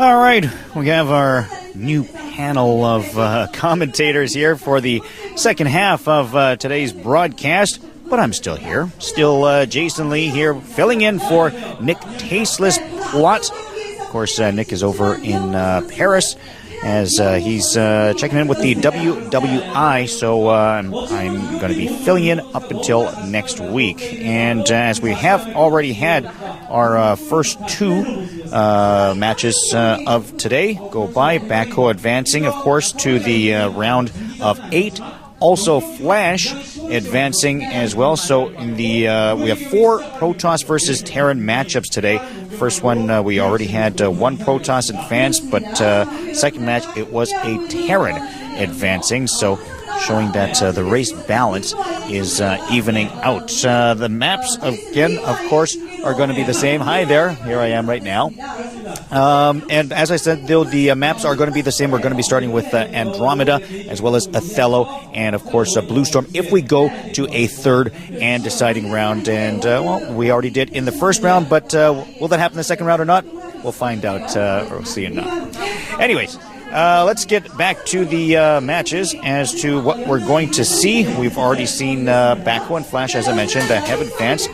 All right, we have our new panel of commentators here for the second half of today's broadcast, but I'm still here. Still Jason Lee here, filling in for Nick Tasteless Plot. Of course, Nick is over in Paris as he's checking in with the WWI, so I'm going to be filling in up until next week. And as we have already had our first two matches of today go by, Baco advancing, of course, to the round of 8. Also, Flash advancing as well. So in the we have 4 Protoss versus Terran matchups today. First one we already had one Protoss advance, but second match it was a Terran advancing. So showing that the race balance is evening out. The maps, again, of course, are going to be the same. Hi there. Here I am right now. And as I said, the maps are going to be the same. We're going to be starting with Andromeda as well as Othello and, of course, Blue Storm if we go to a third and deciding round. And, well, we already did in the first round, but will that happen in the second round or not? We'll find out or see enough. Anyways, let's get back to the matches as to what we're going to see. We've already seen Baco and Flash, as I mentioned, have advanced.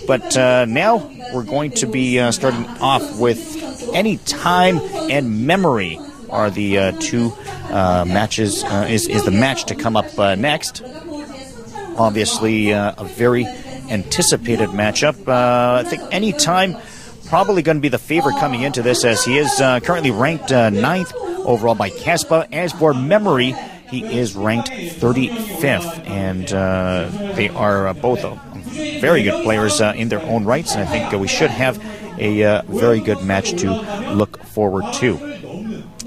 But now we're going to be starting off with AnyTime and Memory are the two matches, is the match to come up next. Obviously, a very anticipated matchup. I think AnyTime probably going to be the favorite coming into this, as he is currently ranked 9th overall by Caspa. As for Memory, he is ranked 35th, and they are both very good players in their own rights, and I think we should have a very good match to look forward to.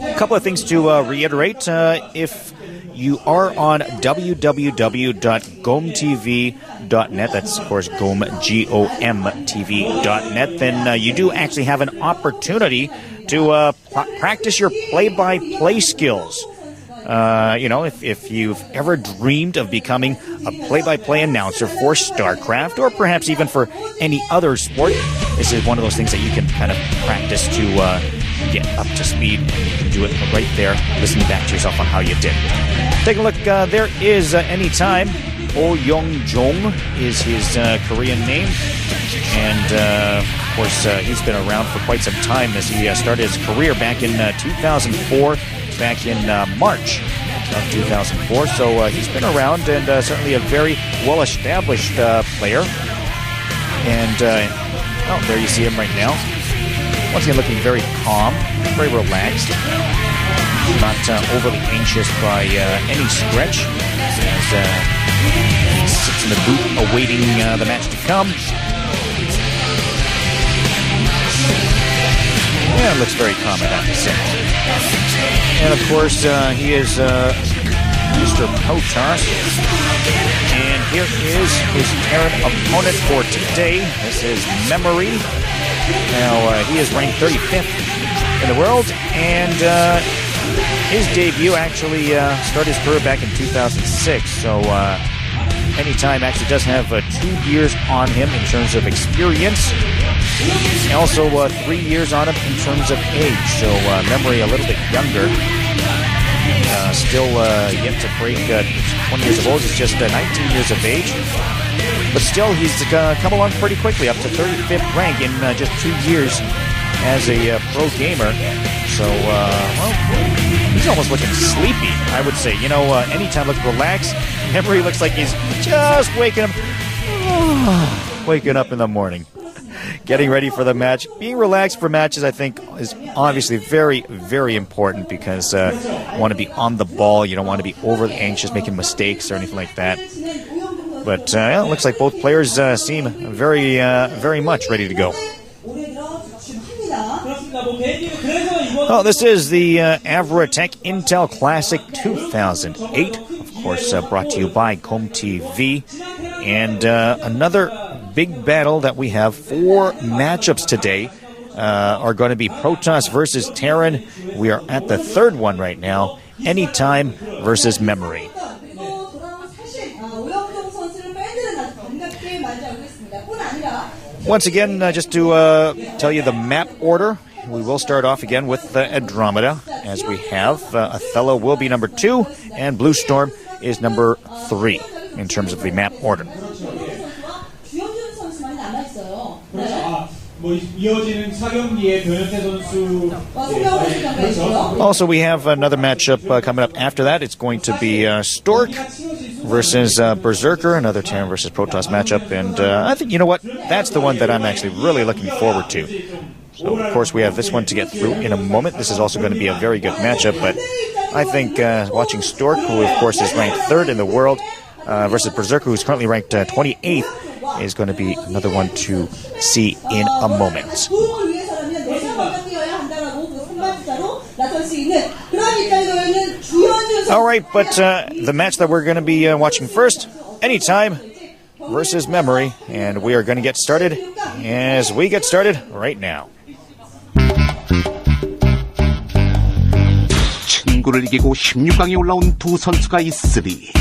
A couple of things to reiterate. If you are on www.gomtv.net, that's, of course, GOMTV.net, then you do actually have an opportunity to practice your play-by-play skills. You know, if you've ever dreamed of becoming a play-by-play announcer for StarCraft, or perhaps even for any other sport, this is one of those things that you can kind of practice to get up to speed, and you can do it right there, listening back to yourself on how you did. Take a look. There is AnyTime. Oh Young-jong is his Korean name. And, of course, he's been around for quite some time, as he started his career back in 2004, back in March of 2004. So he's been around, and certainly a very well-established player. And, oh, there you see him right now. Once again, looking very calm, very relaxed. Not overly anxious by any stretch, as he sits in the booth awaiting the match to come. Yeah, it looks very calm, I have to say. And of course, he is Mr. Protoss. And here is his Terran opponent for today. This is Memory. Now, he is ranked 35th in the world, and his debut actually started his career back in 2006. So, AnyTime actually does have 2 years on him in terms of experience. And also 3 years on him in terms of age. So Memory a little bit younger. Still yet to break 20 years of old. He's just 19 years of age. But still, he's come along pretty quickly, up to 35th rank in just 2 years as a pro gamer. So, well, he's almost looking sleepy, I would say. You know, AnyTime looks relaxed. Memory looks like he's just waking up in the morning, getting ready for the match. Being relaxed for matches, I think, is obviously very, very important, because you want to be on the ball. You don't want to be overly anxious, making mistakes or anything like that. But it looks like both players seem very, very much ready to go. Oh, this is the Averatec-Intel Classic 2008, of course, brought to you by GOMTV. And another big battle that we have. 4 matchups today are going to be Protoss versus Terran. We are at the third one right now. AnyTime versus Memory. Once again, just to tell you the map order. we will start off again with Andromeda, as we have. Othello will be number 2, and Blue Storm is number 3 in terms of the map order. Also, we have another matchup coming up after that. It's going to be Stork versus Berserker, another Terran versus Protoss matchup. And I think, you know what, that's the one that I'm actually really looking forward to. So, of course, we have this one to get through in a moment. This is also going to be a very good matchup. But I think watching Stork, who, of course, is ranked 3rd in the world, versus Berserker, who's currently ranked 28th, is going to be another one to see in a moment. All right, but the match that we're going to be watching first, AnyTime versus Memory, and we are going to get started as we get started right now. 친구를 이기고 16강에 올라온 두 선수가 있으리.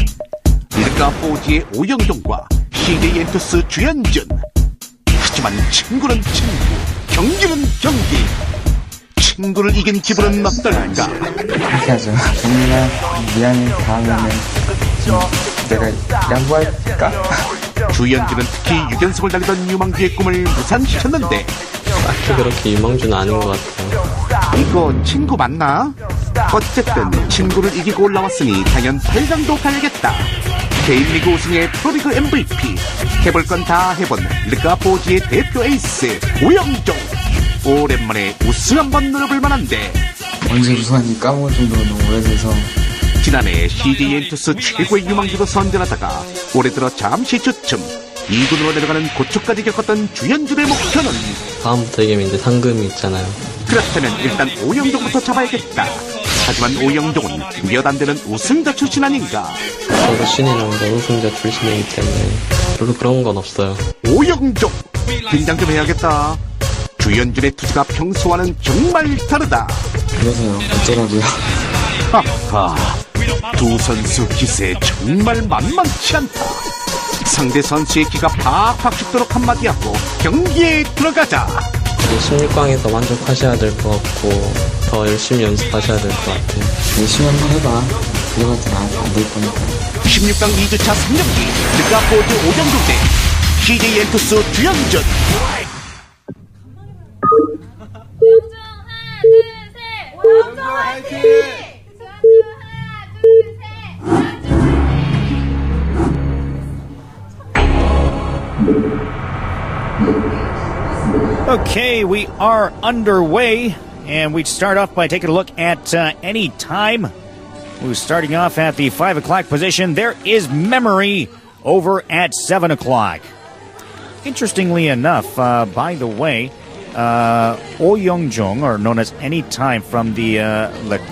리가 포지의 오영종과 CJ 엔투스 주연준. 하지만 친구는 친구, 경기는 경기. 친구를 이긴 기분은 어떨까? 그렇게 하죠. 정민아, 미안해. 다음에는 내가 양보할까? 주연준은 특히 유견석을 달리던 유망주의 꿈을 무산시켰는데 딱히 그렇게 유망주는 아닌 것 같아요. 이거 친구 맞나? 어쨌든 친구를 이기고 올라왔으니 당연 8강도 가야겠다. 개인리그 우승의 프로리그 MVP, 해볼 건 다 해본 르카포지의 대표 에이스 오영종. 오랜만에 우승 한번 노려볼 만한데 언제 우승한지 까먹을 정도로 너무 오래돼서. 지난해 CJ 엔투스 최고의 유망주로 선전하다가 올해 들어 잠시 주춤 2군으로 내려가는 고초까지 겪었던 주연준의 목표는 다음부터 이기면 이제 상금이 있잖아요. 그렇다면 일단 오영종부터 잡아야겠다. 하지만 오영종은 몇 안 되는 우승자 출신 아닌가? 저도 신인왕도 우승자 출신이기 때문에 별로 그런 건 없어요. 오영종! 긴장 좀 해야겠다. 주연준의 투지가 평소와는 정말 다르다. 그래서요. 어쩌라고요. 아하, 두 선수 기세 정말 만만치 않다. 상대 선수의 기가 팍팍 죽도록 한마디하고 경기에 들어가자. 16강에서 만족하셔야 될 것 같고 더 열심히 연습하셔야 될 것 같아요. 열심히 한번 해봐. 그래봤자 나한테 안 될 거니까. 16강 2주차 3경기 르카포즈 오영종 대 CJ 엔투스 주연준. 오영종 화이팅! 하나, 둘, 셋! Okay, we are underway, and we start off by taking a look at AnyTime, who's starting off at the 5 o'clock position. There is Memory over at 7 o'clock. Interestingly enough, by the way, Oh Young-jung, or known as AnyTime from the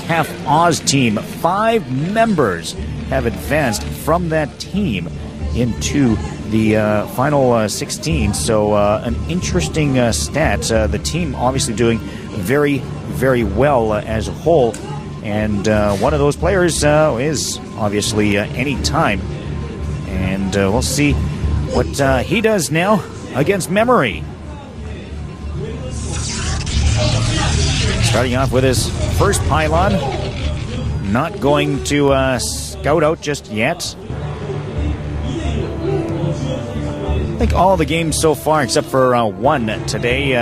CAF Oz team, 5 members have advanced from that team into the final 16. So an interesting stat. The team obviously doing very, very well as a whole. And one of those players is obviously AnyTime. And we'll see what he does now against Memory. Starting off with his first pylon. Not going to scout out just yet. I think all the games so far, except for one today,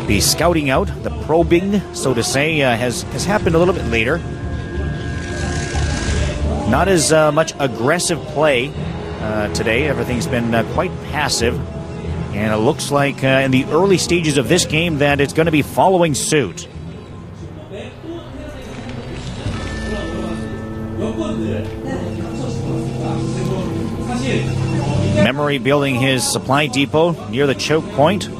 the scouting out, the probing, so to say, has happened a little bit later. Not as much aggressive play today. Everything's been quite passive. And it looks like in the early stages of this game that it's going to be following suit. Memory building his supply depot near the choke point.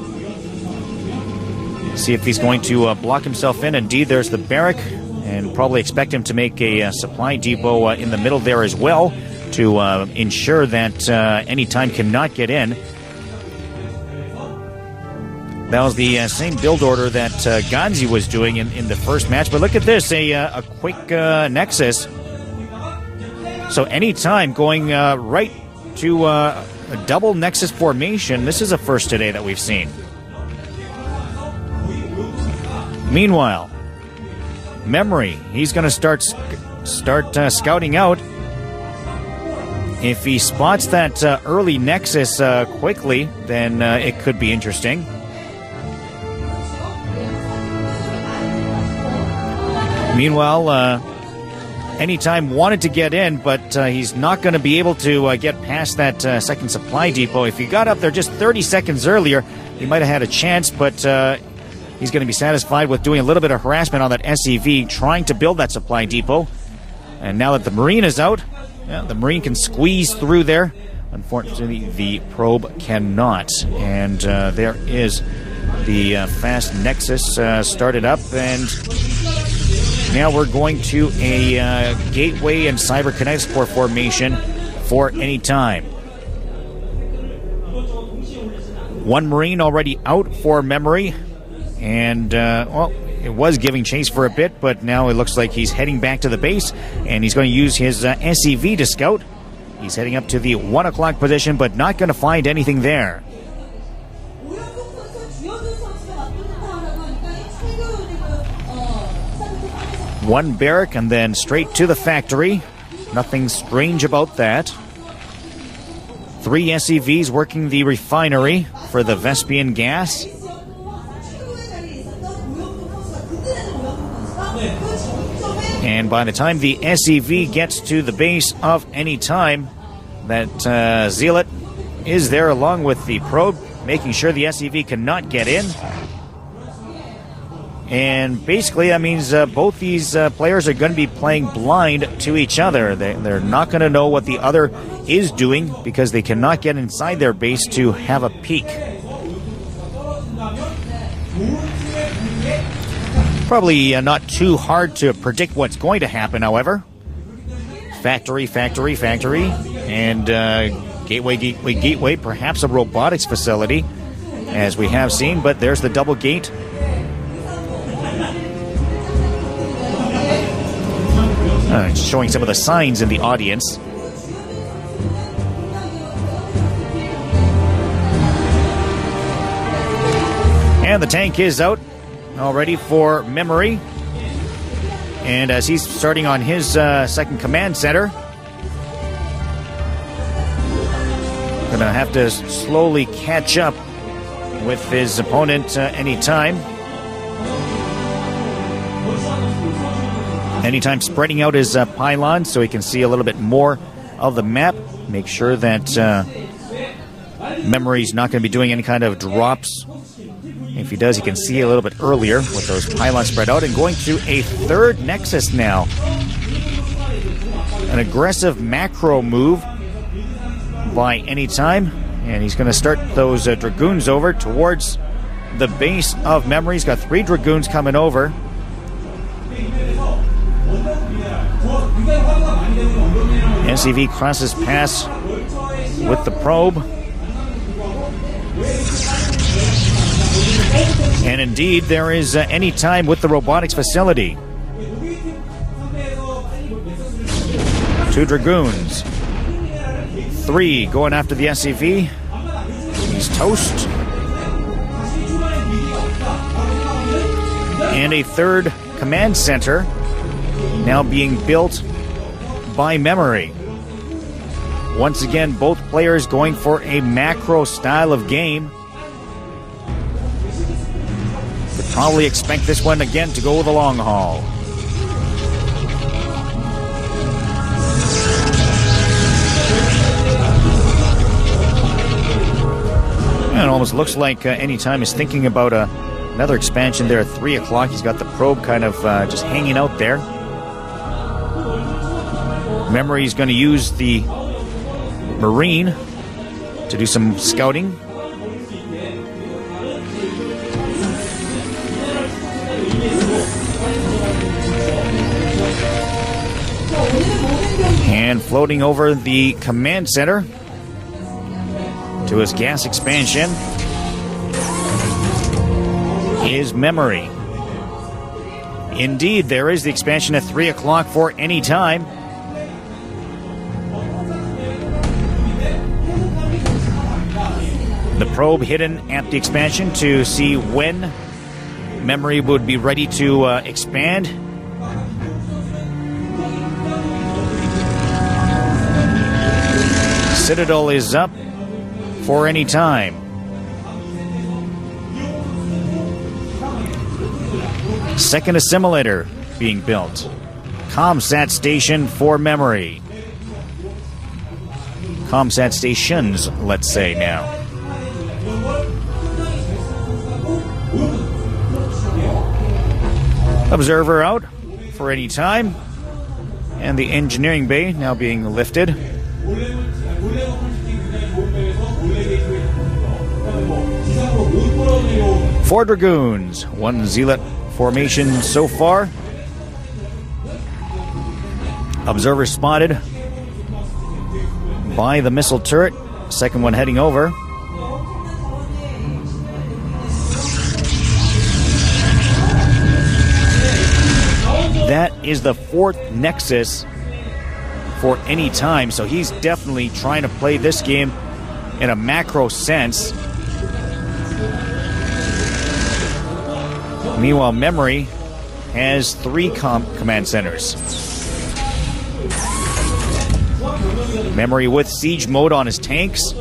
See if he's going to block himself in. Indeed, there's the barrack, and probably expect him to make a supply depot in the middle there as well to ensure that AnyTime cannot get in. That was the same build order that Ganzi was doing in the first match. But look at this, a quick nexus. So AnyTime going right to a double nexus formation. This is a first today that we've seen. Meanwhile, Memory, he's going to start scouting out. If he spots that early nexus quickly, then it could be interesting. Meanwhile, AnyTime wanted to get in, but he's not going to be able to get past that second supply depot. If he got up there just 30 seconds earlier, he might have had a chance, but he's going to be satisfied with doing a little bit of harassment on that SEV, trying to build that supply depot. And now that the Marine is out, the Marine can squeeze through there. Unfortunately, the probe cannot. And there is the fast nexus started up, and now we're going to a gateway and cyber kinetics formation for AnyTime. One Marine already out for Memory, and well, it was giving chase for a bit, but now it looks like he's heading back to the base, and he's going to use his SEV to scout. He's heading up to the 1 o'clock position, but not going to find anything there. One barrack and then straight to the factory. Nothing strange about that. 3 SEVs working the refinery for the Vespian gas. And by the time the SEV gets to the base of AnyTime, that Zealot is there along with the probe, making sure the SEV cannot get in. And basically that means both these players are going to be playing blind to each other. They're not going to know what the other is doing because they cannot get inside their base to have a peek. Probably not too hard to predict what's going to happen, however. Factory, and gateway, perhaps a robotics facility, as we have seen, but there's the double gate. Showing some of the signs in the audience. And the tank is out. All ready for Memory. And as he's starting on his second command center, gonna have to slowly catch up with his opponent AnyTime. AnyTime spreading out his pylon so he can see a little bit more of the map. Make sure that Memory's not going to be doing any kind of drops. If he does, he can see a little bit earlier with those pylons spread out. And going to a third nexus now. An aggressive macro move by AnyTime. And he's going to start those Dragoons over towards the base of Memory. He's got 3 Dragoons coming over. SEV crosses pass with the probe. And indeed, there is AnyTime with the robotics facility. 2 Dragoons. 3 going after the SEV. He's toast. And a third command center now being built by Memory. Once again, both players going for a macro style of game. Could probably expect this one again to go the long haul. And it almost looks like AnyTime is thinking about another expansion there at 3 o'clock. He's got the probe kind of just hanging out there. Memory is going to use the Marine to do some scouting. And floating over the command center to his gas expansion is Memory. Indeed, there is the expansion at 3 o'clock for AnyTime. The probe hidden at the expansion to see when Memory would be ready to expand. Citadel is up for AnyTime. Second assimilator being built. Comsat station for memory. Comsat stations, let's say now. Observer out for AnyTime. And the engineering bay now being lifted. Four Dragoons, one Zealot formation so far. Observer spotted by the missile turret. Second one heading over. That is the fourth Nexus for AnyTime, so he's definitely trying to play this game in a macro sense. Meanwhile, Memory has three command centers. Memory with siege mode on his tanks.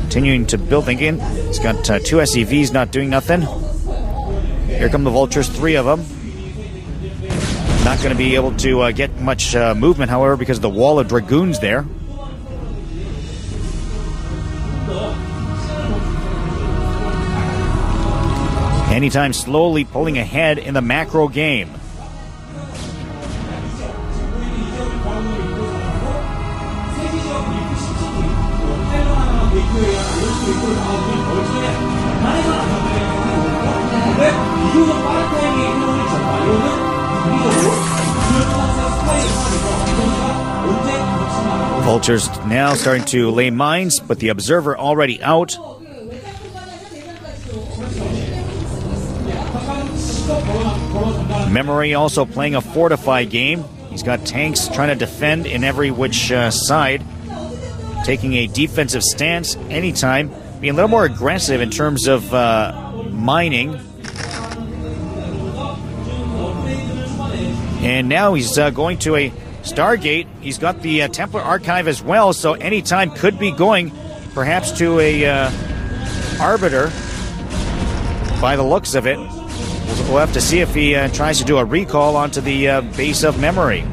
Continuing to build again. He's got two SCVs not doing nothing. Here come the Vultures, three of them. Not going to be able to get much movement, however, because of the wall of Dragoons there. AnyTime slowly pulling ahead in the macro game. Vultures now starting to lay mines, but the Observer already out. Memory also playing a fortify game. He's got tanks trying to defend in every which side. Taking a defensive stance AnyTime. Being a little more aggressive in terms of mining. And now he's going to a Stargate. He's got the Templar Archive as well, so AnyTime could be going perhaps to a Arbiter by the looks of it. We'll have to see if he tries to do a recall onto the base of Memory.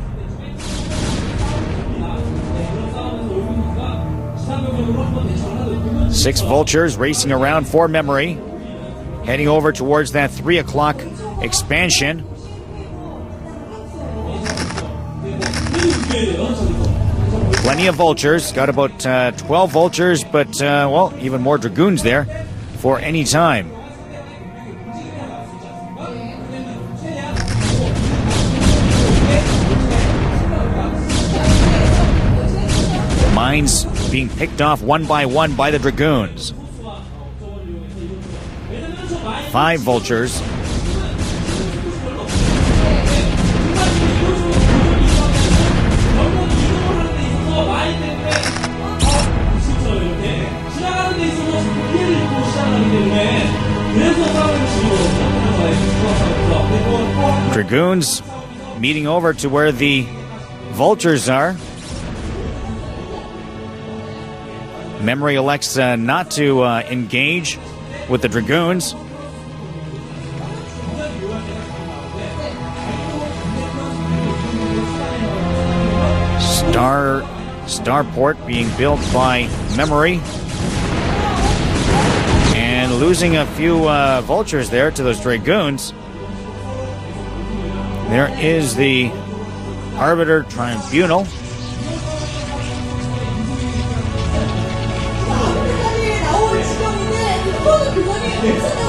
Six Vultures racing around for Memory, heading over towards that 3 o'clock expansion. Plenty of Vultures, got about 12 Vultures, but well, even more Dragoons there for AnyTime. Mines being picked off one by the Dragoons. 5 Vultures. Dragoons meeting over to where the Vultures are. Memory elects not to engage with the Dragoons. Starport being built by Memory. And losing a few Vultures there to those Dragoons. There is the Arbiter Tribunal.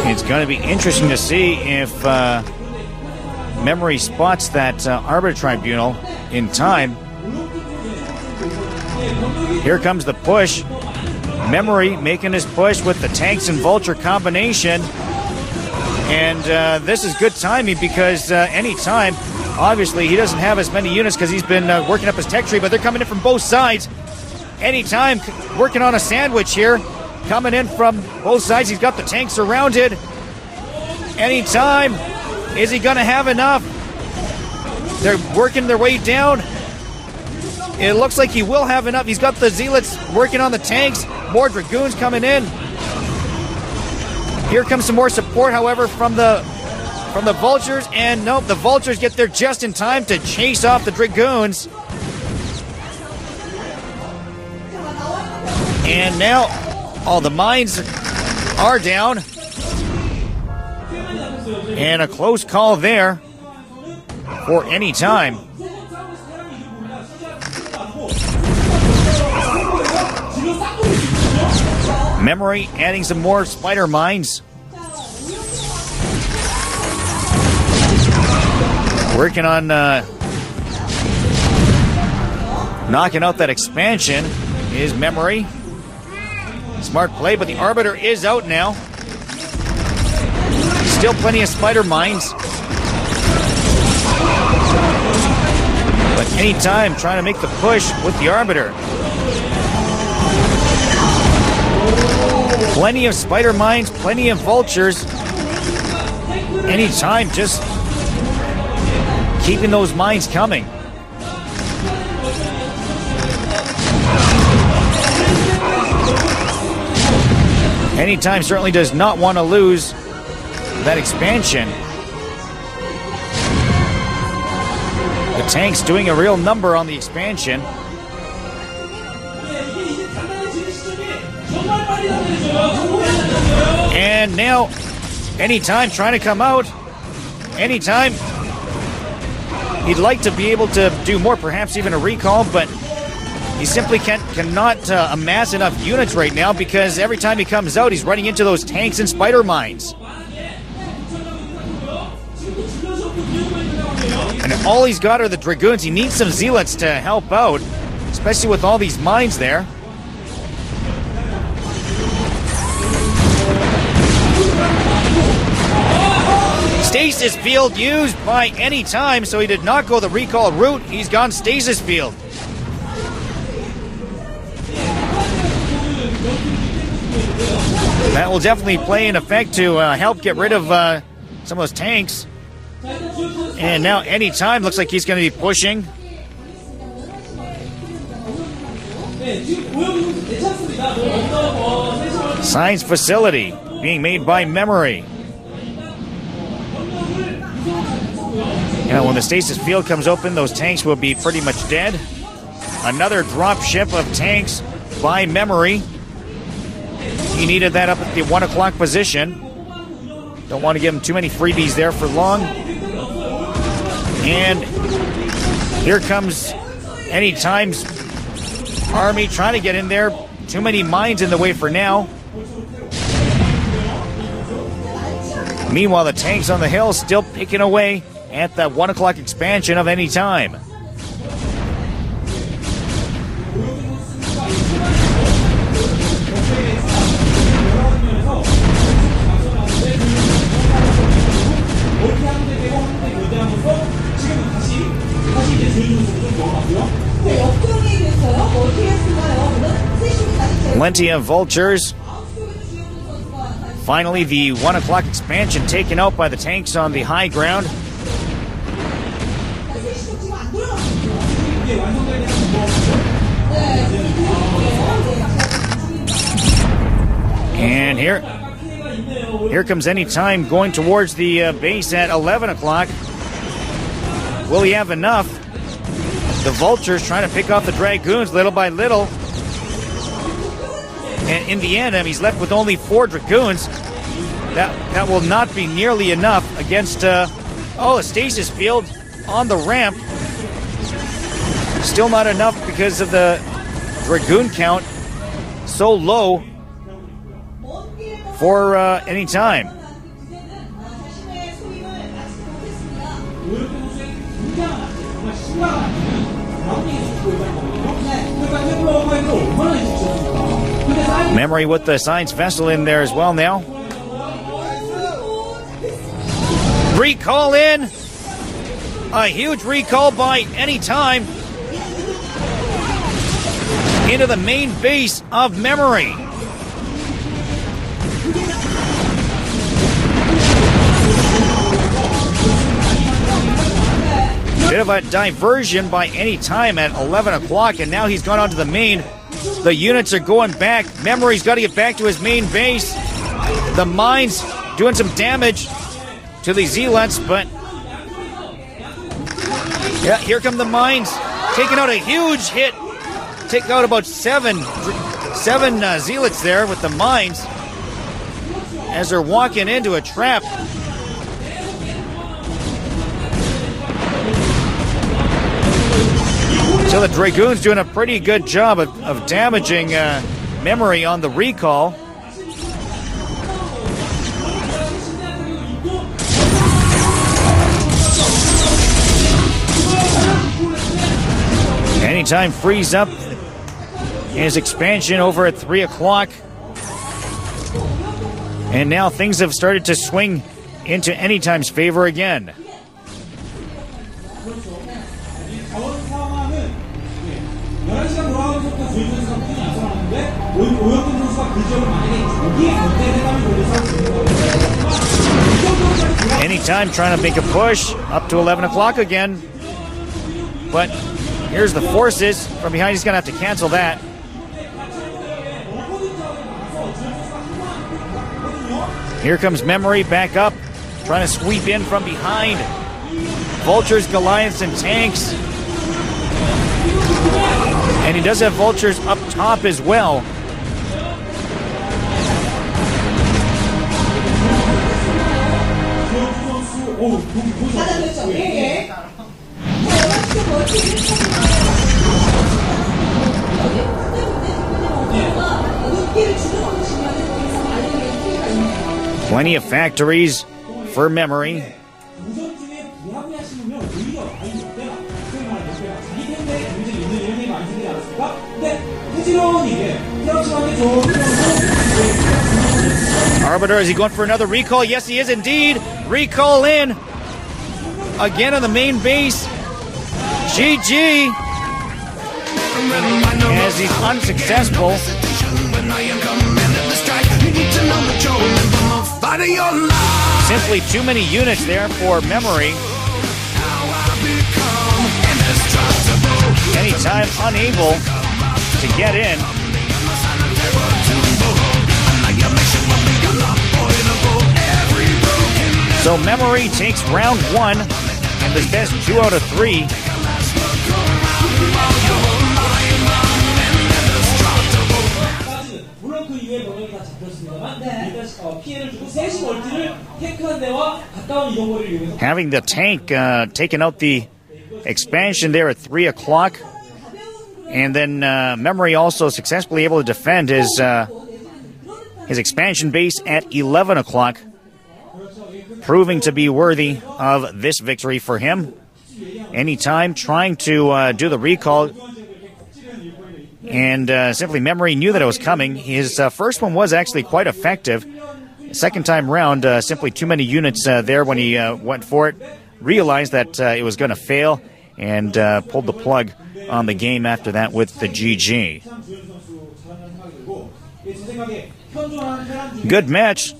It's going to be interesting to see if Memory spots that Arbiter Tribunal in time. Here comes the push. Memory making his push with the tanks and Vulture combination. And this is good timing because AnyTime, obviously, he doesn't have as many units because he's been working up his tech tree, but they're coming in from both sides. AnyTime working on a sandwich here. Coming in from both sides. He's got the tanks surrounded. AnyTime. Is he going to have enough? They're working their way down. It looks like he will have enough. He's got the zealots working on the tanks. More dragoons coming in. Here comes some more support, however, from the vultures. And nope, the vultures get there just in time to chase off the dragoons. And now all the mines are down. And a close call there for AnyTime. Memory adding some more spider mines. Working on knocking out that expansion is Memory. Smart play, but the Arbiter is out now. Still plenty of spider mines. But AnyTime trying to make the push with the Arbiter. Plenty of spider mines, plenty of vultures. AnyTime just keeping those mines coming. AnyTime certainly does not want to lose that expansion. The tank's doing a real number on the expansion. And now AnyTime trying to come out. AnyTime, he'd like to be able to do more, perhaps even a recall, but he simply cannot amass enough units right now because every time he comes out, he's running into those tanks and spider mines. And all he's got are the dragoons. He needs some zealots to help out, especially with all these mines there. Stasis field used by AnyTime, so he did not go the recall route. He's gone stasis field. That will definitely play in effect to help get rid of some of those tanks. And now AnyTime looks like he's going to be pushing. Science facility being made by Memory. When the stasis field comes open, those tanks will be pretty much dead. Another drop ship of tanks by Memory. He needed that up at the 1 o'clock position. Don't want to give him too many freebies there for long. And here comes AnyTime's army trying to get in there. Too many mines in the way for now. Meanwhile, the tanks on the hill still picking away at that 1 o'clock expansion of AnyTime. Plenty of vultures. Finally, the 1 o'clock expansion taken out by the tanks on the high ground. And here comes AnyTime going towards the base at 11 o'clock. Will he have enough? The vultures trying to pick off the dragoons little by little. And in the end, he's left with only 4 dragoons. That will not be nearly enough against a stasis field on the ramp. Still not enough because of the dragoon count so low for AnyTime. Memory with the science vessel in there as well now. Recall in. A huge recall by AnyTime into the main base of Memory. Bit of a diversion by AnyTime at 11 o'clock, and now he's gone onto the main. The units are going back. Memory's got to get back to his main base. The mines doing some damage to the zealots, but yeah, here come the mines, taking out a huge hit. Take out about seven zealots there with the mines as they're walking into a trap. So the Dragoons doing a pretty good job of damaging Memory on the recall. AnyTime frees up his expansion over at 3 o'clock. And now things have started to swing into AnyTime's favor again. AnyTime trying to make a push up to 11 o'clock again. But here's the forces from behind. He's going to have to cancel that. Here comes Memory back up, trying to sweep in from behind. Vultures, Goliaths, and tanks. And he does have vultures up top as well. Plenty of factories for Memory. Arbiter, is he going for another recall? Yes, he is indeed. Recall in. Again on the main base. GG. As he's unsuccessful. Simply too many units there for Memory. AnyTime unable to get in. So Memory takes round 1 and the best 2 out of 3. Having the tank taken out the expansion there at 3 o'clock. And then Memory also successfully able to defend his expansion base at 11 o'clock. Proving to be worthy of this victory for him. AnyTime trying to do the recall. And simply Memory knew that it was coming. His first one was actually quite effective. Second time round, simply too many units there when he went for it. Realized that it was going to fail and pulled the plug on the game after that with the GG. Good match.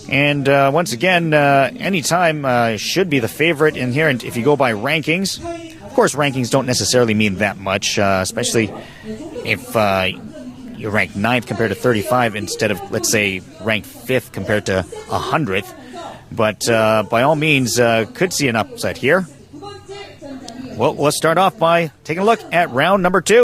And once again, AnyTime should be the favorite in here. And if you go by rankings, of course, rankings don't necessarily mean that much, especially if you're ranked 9th compared to 35 instead of, let's say, ranked 5th compared to 100th. But by all means, could see an upset here. Well, let's start off by taking a look at round number 2.